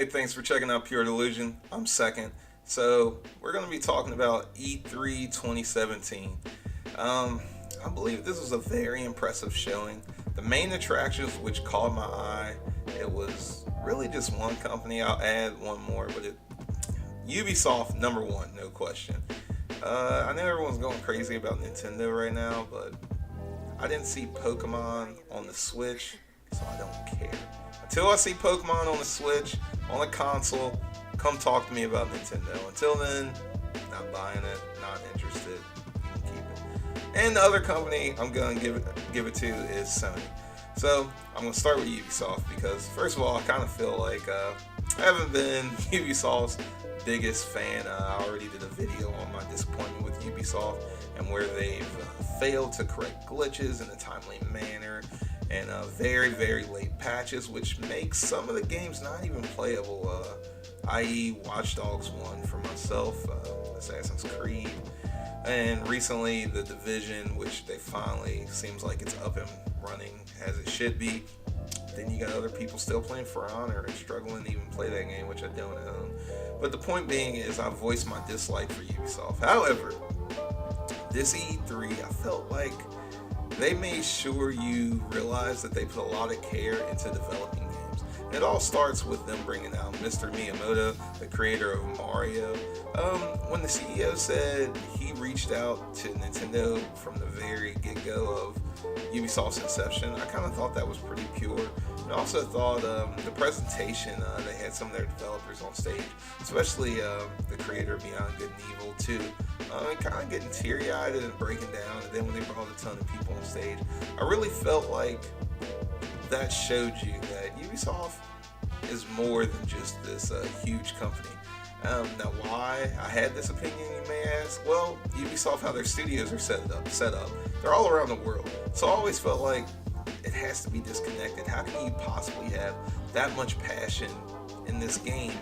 Hey, thanks for checking out Pure Delusion. I'm second. So, we're going to be talking about E3 2017. I believe this was a very impressive showing. The main attractions which caught my eye, it was really just one company. I'll add one more, but Ubisoft, number one, no question. I know everyone's going crazy about Nintendo right now, but I didn't see Pokemon on the Switch, so I don't care. Until I see Pokemon on the Switch, on a console, come talk to me about Nintendo. Until then, not buying it, not interested. You can keep it. And the other company I'm gonna give it to is Sony. So I'm gonna start with Ubisoft because first of all, I kind of feel like I haven't been Ubisoft's biggest fan. I already did a video on my disappointment with Ubisoft and where they've failed to correct glitches in a timely manner and very, very late patches, which makes some of the games not even playable, i.e. Watch Dogs 1 for myself, Assassin's Creed, and recently the Division, which they finally, seems like it's up and running as it should be. Then you got other people still playing For Honor and struggling to even play that game, which I don't own. But the point being is I voiced my dislike for Ubisoft. However, this E3, I felt like they made sure you realize that they put a lot of care into developing games. And it all starts with them bringing out Mr. Miyamoto, the creator of Mario. When the CEO said he reached out to Nintendo from the very get-go of Ubisoft's inception, I kind of thought that was pretty pure. And I also thought the presentation, they had some of their developers on stage, especially the creator of Beyond Good and Evil 2, kind of getting teary-eyed and breaking down. And then when they brought a ton of people on stage, I really felt like that showed you that Ubisoft is more than just this huge company. Now, why I had this opinion, you may ask? Well, Ubisoft, how their studios are set up, they're all around the world. So I always felt like it has to be disconnected. How can you possibly have that much passion in this game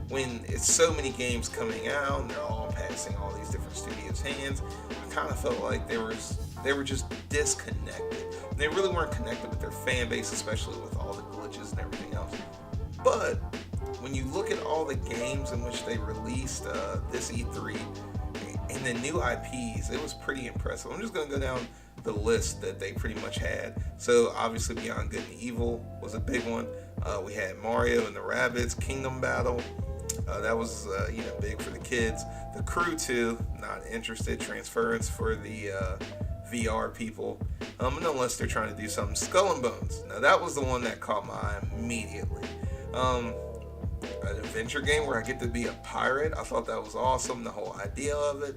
when it's so many games coming out and they're all passing all these different studios' hands? I kind of felt like they were just disconnected. They really weren't connected with their fan base, especially with all the glitches and everything else. But when you look at all the games in which they released this E3 and the new IPs, it was pretty impressive. I'm just going to go down the list that they pretty much had. So obviously Beyond Good and Evil was a big one. We had Mario and the Rabbids Kingdom Battle. That was big for the kids. The Crew 2, not interested. Transference for the VR people, unless they're trying to do something. Skull and Bones. Now that was the one that caught my eye immediately. An adventure game where I get to be a pirate. I thought that was awesome, the whole idea of it.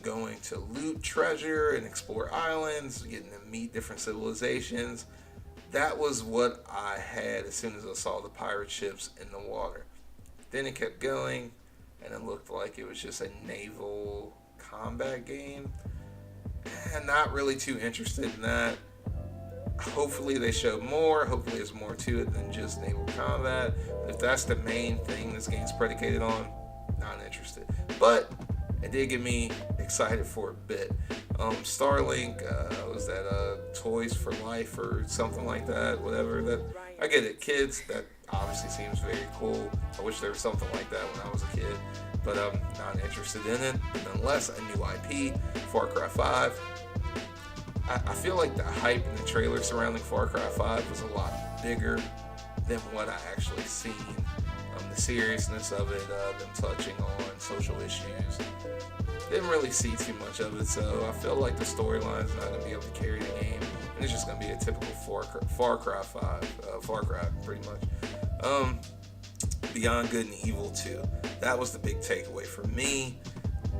Going to loot treasure and explore islands, getting to meet different civilizations. That was what I had as soon as I saw the pirate ships in the water. Then it kept going, and it looked like it was just a naval combat game. And not really too interested in that. Hopefully they show more. Hopefully there's more to it than just naval combat. But if that's the main thing this game's predicated on, not interested. But it did get me excited for a bit. Starlink, was that Toys for Life or something like that? Whatever. That I get it, kids. That obviously seems very cool. I wish there was something like that when I was a kid, but I'm not interested in it. Unless a new IP, Far Cry 5. I feel like the hype in the trailer surrounding Far Cry 5 was a lot bigger than what I actually seen. The seriousness of it, them touching on social issues. Didn't really see too much of it, so I feel like the storyline's not going to be able to carry the game. And it's just going to be a typical Far Cry 5, Far Cry, pretty much. Beyond Good and Evil 2. That was the big takeaway for me.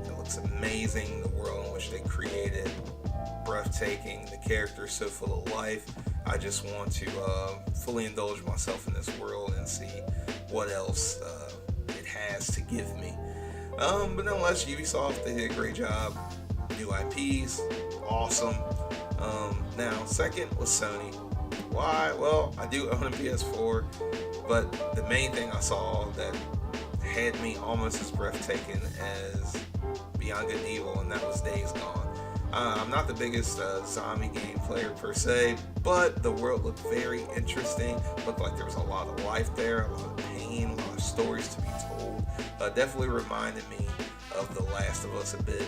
It looks amazing, the world in which they created. Breathtaking, the characters so full of life. I just want to fully indulge myself in this world and see what else it has to give me. But nonetheless, Ubisoft, they did a great job. New IPs, awesome. Now, second was Sony. Why? Well, I do own a PS4, but the main thing I saw that had me almost as breathtaking as Beyond Good and Evil, and that was Days Gone. I'm not the biggest zombie game player per se, but the world looked very interesting. Looked like there was a lot of life there, a lot of pain. scene, a lot of stories to be told. Definitely reminded me of The Last of Us a bit.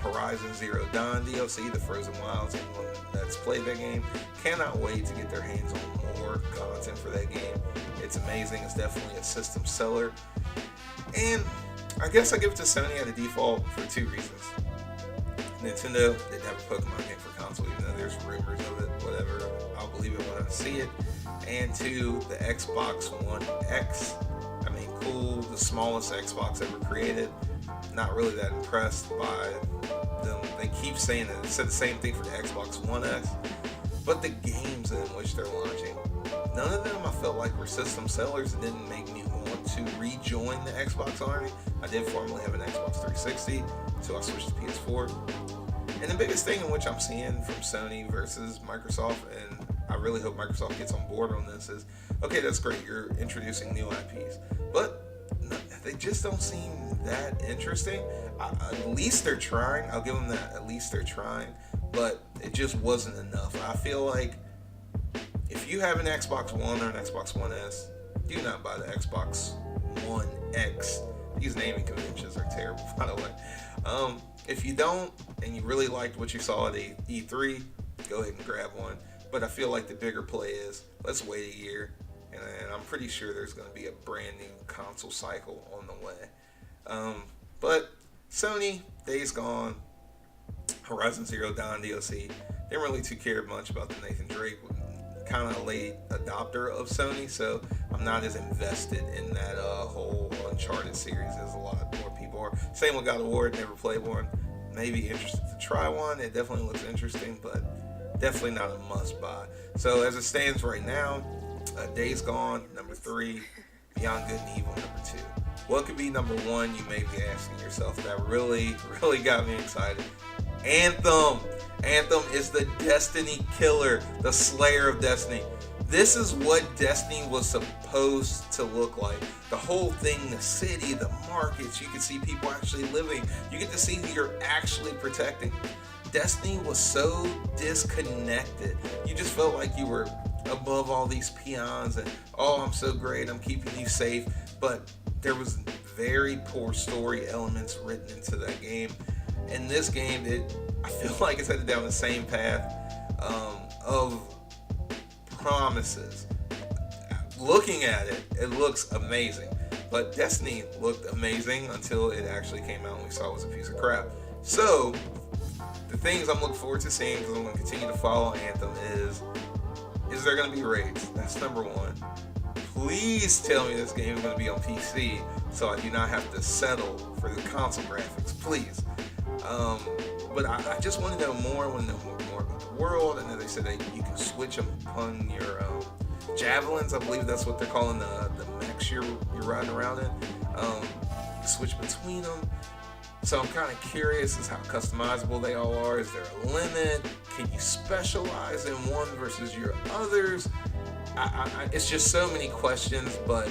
Horizon Zero Dawn DLC, the Frozen Wilds, anyone that's played that game cannot wait to get their hands on more content for that game. It's amazing. It's definitely a system seller. And I guess I give it to Sony at a default for two reasons. Nintendo didn't have a Pokemon game for console, even though there's rumors of it, whatever. I'll believe it when I see it. And two, the Xbox One X. I mean, cool, the smallest Xbox ever created. Not really that impressed by them. They keep saying that. They said the same thing for the Xbox One X. But the games in which they're launching, none of them I felt like were system sellers. It didn't make me want to rejoin the Xbox army. I did formerly have an Xbox 360, so I switched to PS4. And the biggest thing in which I'm seeing from Sony versus Microsoft, and I really hope Microsoft gets on board on this, is, okay, that's great, you're introducing new IPs, but they just don't seem that interesting. At least they're trying. I'll give them that. At least they're trying, but it just wasn't enough. I feel like if you have an Xbox One or an Xbox One S, do not buy the Xbox One X. These naming conventions are terrible, by the way. If you don't, and you really liked what you saw at E3, go ahead and grab one. But I feel like the bigger play is, let's wait a year, and I'm pretty sure there's going to be a brand new console cycle on the way. But Sony, Days Gone, Horizon Zero Dawn DLC, didn't really too care much about the Nathan Drake. Kind of a late adopter of Sony, so I'm not as invested in that whole Uncharted series as a lot more people are. Same with God of War, never played one. Maybe interested to try one. It definitely looks interesting, but definitely not a must buy. So as it stands right now, Days Gone, number 3, Beyond Good and Evil, number 2. What could be number 1, you may be asking yourself. That really got me excited. Anthem. Anthem is the Destiny killer, the slayer of Destiny. This is what Destiny was supposed to look like. The whole thing, the city, the markets, you can see people actually living. You get to see who you're actually protecting. Destiny was so disconnected. You just felt like you were above all these peons and, oh, I'm so great, I'm keeping you safe. But there was very poor story elements written into that game. In this game, I feel like it's headed down the same path of promises. Looking at it, it looks amazing. But Destiny looked amazing until it actually came out and we saw it was a piece of crap. So, the things I'm looking forward to seeing, because I'm going to continue to follow Anthem, is there going to be raids? That's number 1. Please tell me this game is going to be on PC so I do not have to settle for the console graphics. Please. But I just want to know more. I want to know more about the world. And then they said that you can switch them upon your javelins. I believe that's what they're calling the mechs you're riding around in. You can switch between them. So I'm kind of curious as how customizable they all are. Is there a limit? Can you specialize in one versus your others? It's just so many questions, but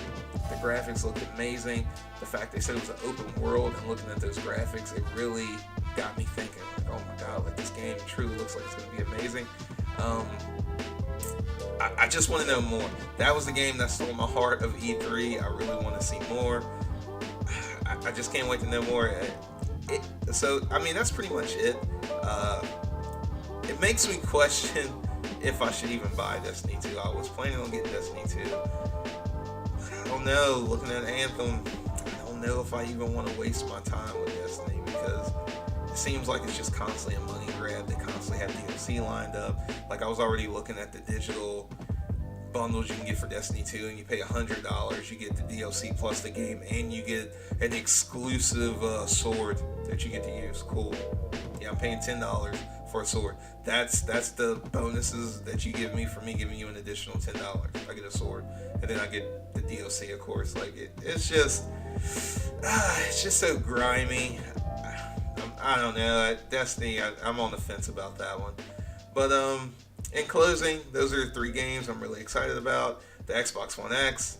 the graphics looked amazing. The fact they said it was an open world, and looking at those graphics, it really got me thinking, like, oh my god, like this game truly looks like it's going to be amazing. I just want to know more. That was the game that stole my heart of E3. I really want to see more. I just can't wait to know more. So, I mean, that's pretty much it. It makes me question if I should even buy Destiny 2. I was planning on getting Destiny 2. I don't know. Looking at Anthem, I don't know if I even want to waste my time with Destiny, because it seems like it's just constantly a money grab. They constantly have DLC lined up. Like, I was already looking at the digital bundles you can get for Destiny 2, and you pay $100, you get the DLC plus the game, and you get an exclusive sword that you get to use. Cool. Yeah, I'm paying $10 for a sword. That's the bonuses that you give me for me giving you an additional $10. I get a sword, and then I get the DLC, of course. Like, it's just so grimy. I don't know. Destiny, I'm on the fence about that one. But in closing, those are the 3 games I'm really excited about. The Xbox One X,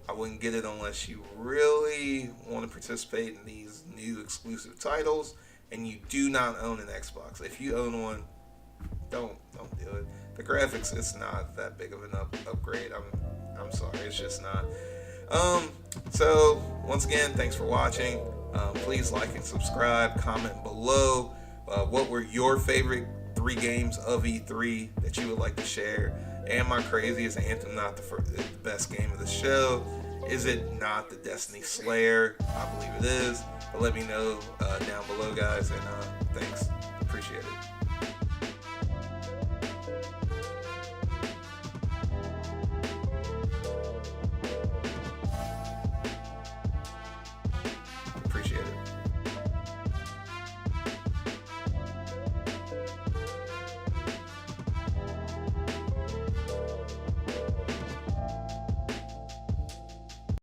I wouldn't get it unless you really want to participate in these new exclusive titles and you do not own an Xbox. If you own one, don't do it. The graphics, it's not that big of an upgrade. I'm sorry, it's just not. So once again, thanks for watching. Please like and subscribe. Comment below. What were your favorite 3 games of E3 that you would like to share? Am I crazy? Is Anthem not the best game of the show? Is it not the Destiny Slayer? I believe it is. But let me know down below, guys. And thanks. Appreciate it.